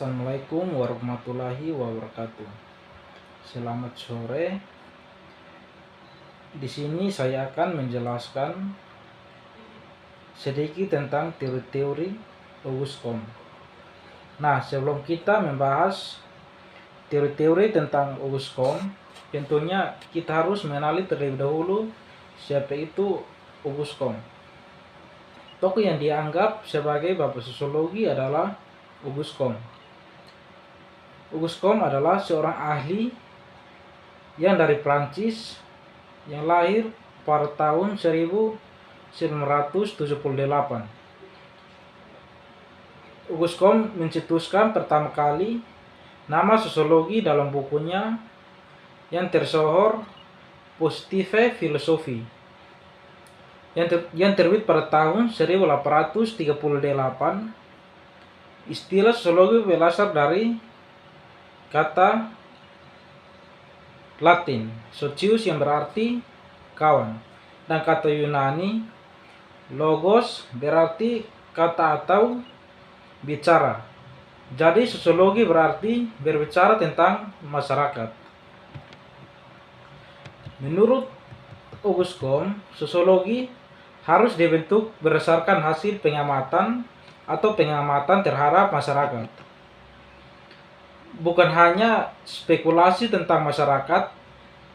Assalamualaikum warahmatullahi wabarakatuh. Selamat sore. Di sini saya akan menjelaskan sedikit tentang teori-teori Auguste Comte. Nah, sebelum kita membahas teori-teori tentang Auguste Comte, tentunya kita harus mengenali terlebih dahulu siapa itu Auguste Comte. Tokoh yang dianggap sebagai bapak sosiologi adalah Auguste Comte. Auguste Comte adalah seorang ahli yang dari Prancis yang lahir pada tahun 1978. Auguste Comte mencetuskan pertama kali nama sosiologi dalam bukunya yang tersohor Positive Philosophy yang terbit pada tahun 1838. Istilah sosiologi berasal dari kata Latin socius yang berarti kawan, dan kata Yunani logos berarti kata atau bicara. Jadi sosiologi berarti berbicara tentang masyarakat. Menurut Auguste Comte, sosiologi harus dibentuk berdasarkan hasil pengamatan atau pengamatan terhadap masyarakat. Bukan hanya spekulasi tentang masyarakat,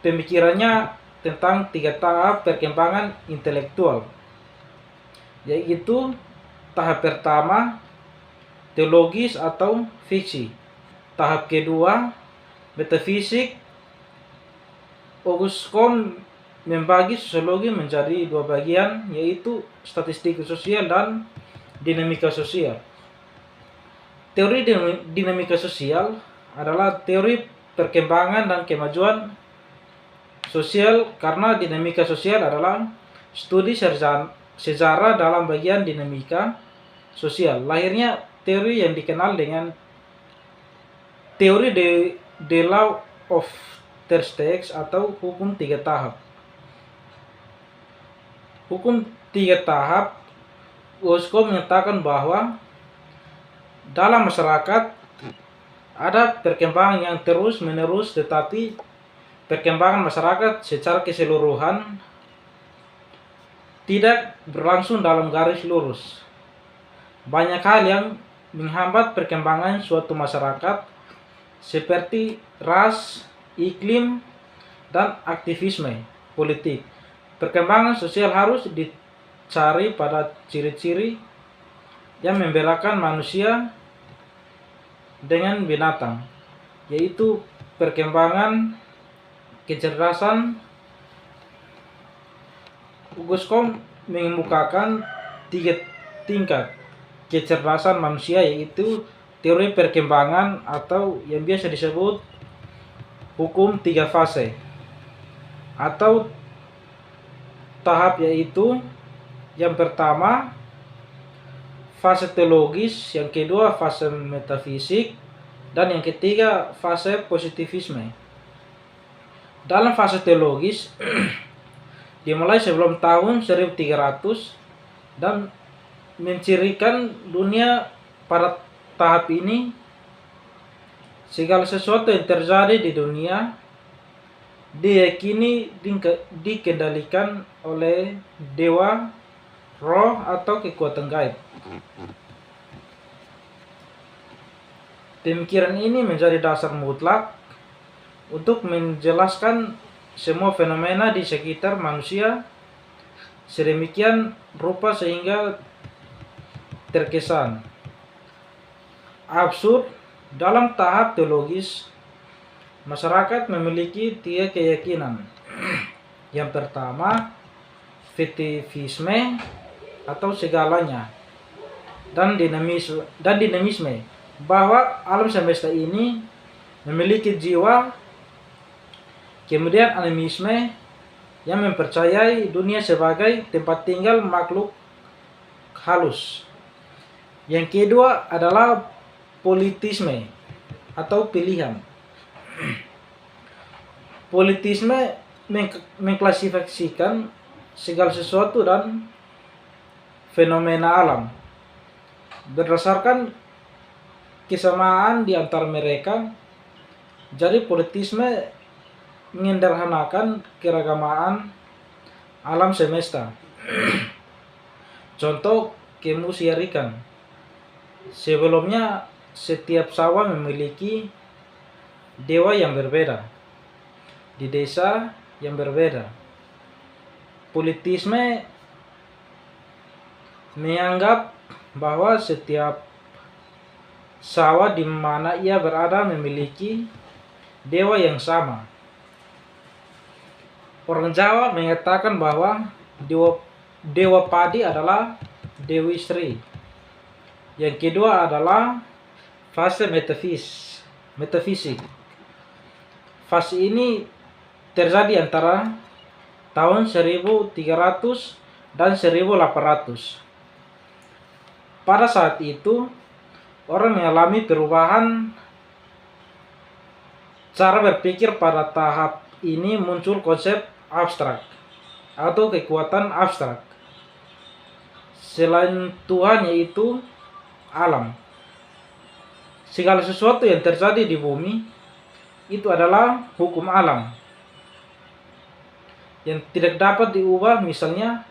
pemikirannya tentang 3 tahap perkembangan intelektual, yaitu tahap pertama, teologis atau fiksi. Tahap kedua, metafisik. Auguste Comte membagi sosiologi menjadi 2 bagian, yaitu statistik sosial dan dinamika sosial. Teori dinamika sosial adalah teori perkembangan dan kemajuan sosial, karena dinamika sosial adalah studi sejarah dalam bagian dinamika sosial. Lahirnya teori yang dikenal dengan teori the law of third stage atau hukum 3 tahap. Hukum 3 tahap, Auguste Comte menyatakan bahwa dalam masyarakat ada perkembangan yang terus-menerus, tetapi perkembangan masyarakat secara keseluruhan tidak berlangsung dalam garis lurus. Banyak hal yang menghambat perkembangan suatu masyarakat, seperti ras, iklim, dan aktivisme politik. Perkembangan sosial harus dicari pada ciri-ciri yang membedakan manusia dengan binatang, yaitu perkembangan kecerdasan. Auguste Comte mengemukakan 3 tingkat kecerdasan manusia, yaitu teori perkembangan atau yang biasa disebut hukum 3 fase atau tahap, yaitu yang pertama fase teologis, yang kedua fase metafisik, dan yang ketiga fase positivisme. Dalam fase teologis dimulai sebelum tahun 1300 dan mencirikan dunia pada tahap ini segala sesuatu yang terjadi di dunia diyakini dikendalikan oleh dewa, roh, atau kekuatan gaib. Pemikiran ini menjadi dasar mutlak untuk menjelaskan semua fenomena di sekitar manusia sedemikian rupa sehingga terkesan absurd. Dalam tahap teologis, masyarakat memiliki 3 keyakinan. Yang pertama, fetivisme atau segalanya, dan dinamisme, bahwa alam semesta ini memiliki jiwa. Kemudian animisme yang mempercayai dunia sebagai tempat tinggal makhluk halus. Yang kedua adalah politisme atau pilihan. Politisme mengklasifikasikan segala sesuatu dan fenomena alam berdasarkan kesamaan di antara mereka. Jadi politisme menyederhanakan keragamaan alam semesta. Contoh kemusyrikan. Sebelumnya setiap sawah memiliki dewa yang berbeda di desa yang berbeda. Politisme menganggap bahwa setiap sawah di mana ia berada memiliki dewa yang sama. Orang Jawa mengatakan bahwa dewa padi adalah Dewi Sri. Yang kedua adalah fase metafisik. Fase ini terjadi antara tahun 1300 dan 1800. Pada saat itu, orang mengalami perubahan cara berpikir. Pada tahap ini muncul konsep abstrak atau kekuatan abstrak selain Tuhan, yaitu alam. Segala sesuatu yang terjadi di bumi itu adalah hukum alam yang tidak dapat diubah. Misalnya,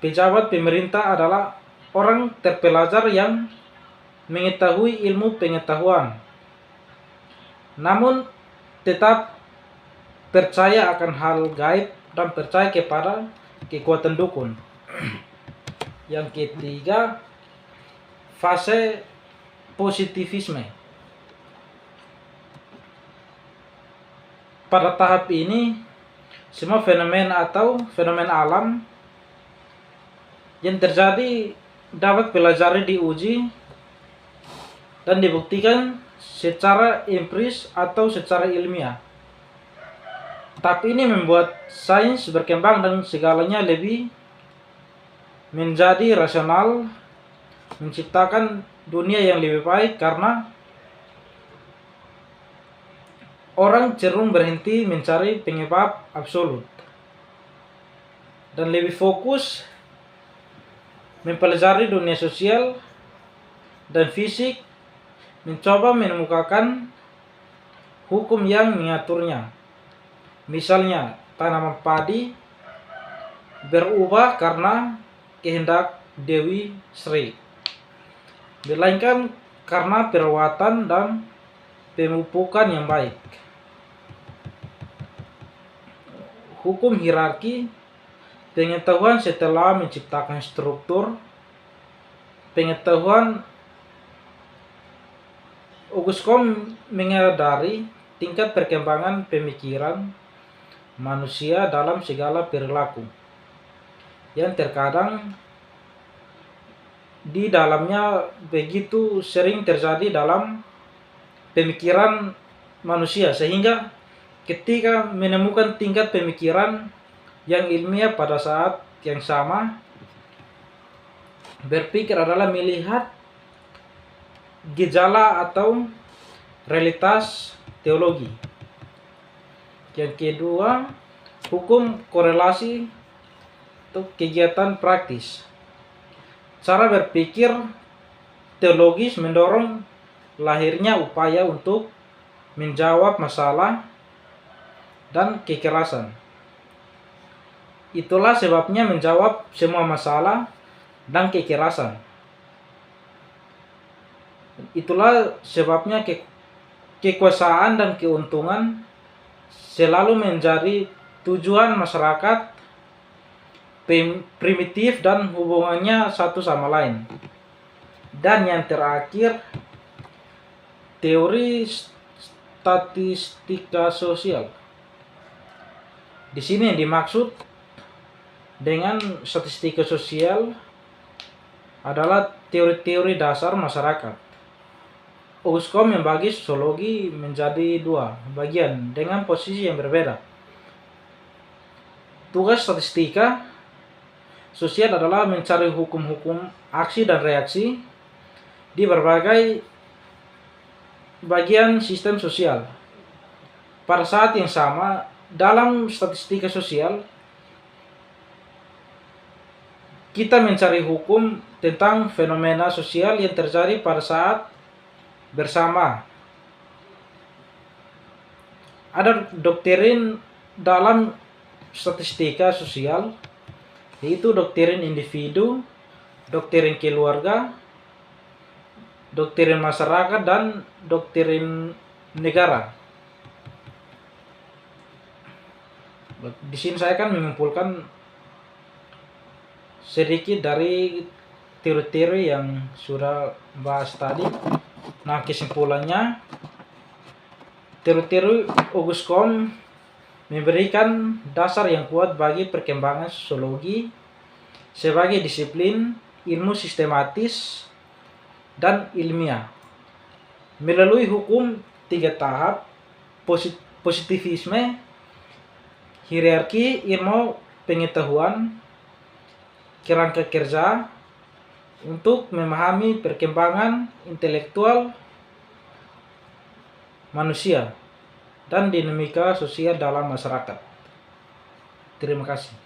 pejabat pemerintah adalah orang terpelajar yang mengetahui ilmu pengetahuan, namun tetap percaya akan hal gaib dan percaya kepada kekuatan dukun. Yang ketiga, fase positivisme. Pada tahap ini, semua fenomena atau fenomena alam yang terjadi dapat pelajari, diuji, dan dibuktikan secara empiris atau secara ilmiah. Tapi ini membuat sains berkembang dan segalanya lebih menjadi rasional, menciptakan dunia yang lebih baik karena orang cenderung berhenti mencari penyebab absolut dan lebih fokus mempelajari dunia sosial dan fisik, mencoba menemukan hukum yang mengaturnya. Misalnya, tanaman padi berubah karena kehendak Dewi Sri, melainkan karena perawatan dan pemupukan yang baik. Hukum hierarki pengetahuan setelah menciptakan struktur pengetahuan. Auguste Comte menyadari tingkat perkembangan pemikiran manusia dalam segala perilaku yang terkadang di dalamnya begitu sering terjadi dalam pemikiran manusia, sehingga ketika menemukan tingkat pemikiran yang ilmiah pada saat yang sama, berpikir adalah melihat gejala atau realitas teologi. Yang kedua, hukum korelasi atau kegiatan praktis. Cara berpikir teologis mendorong lahirnya upaya untuk menjawab masalah dan kekerasan. Itulah sebabnya menjawab semua masalah dan kekerasan. Itulah sebabnya kekuasaan dan keuntungan selalu menjadi tujuan masyarakat primitif dan hubungannya satu sama lain. Dan yang terakhir, teori statistika sosial. Di sini yang dimaksud dengan statistika sosial adalah teori-teori dasar masyarakat. Auguste Comte membagi sosiologi menjadi dua bagian dengan posisi yang berbeda. Tugas statistika sosial adalah mencari hukum-hukum aksi dan reaksi di berbagai bagian sistem sosial. Pada saat yang sama, dalam statistika sosial, kita mencari hukum tentang fenomena sosial yang terjadi pada saat bersama. Ada doktrin dalam statistika sosial, yaitu doktrin individu, doktrin keluarga, doktrin masyarakat, dan doktrin negara. Di sini saya akan mengumpulkan sedikit dari teori-teori yang sudah bahas tadi. Nah, kesimpulannya, teori-teori Auguste Comte memberikan dasar yang kuat bagi perkembangan sosiologi sebagai disiplin ilmu sistematis dan ilmiah melalui hukum 3 tahap: positivisme, hierarki ilmu pengetahuan, kerangka kerja untuk memahami perkembangan intelektual manusia dan dinamika sosial dalam masyarakat. Terima kasih.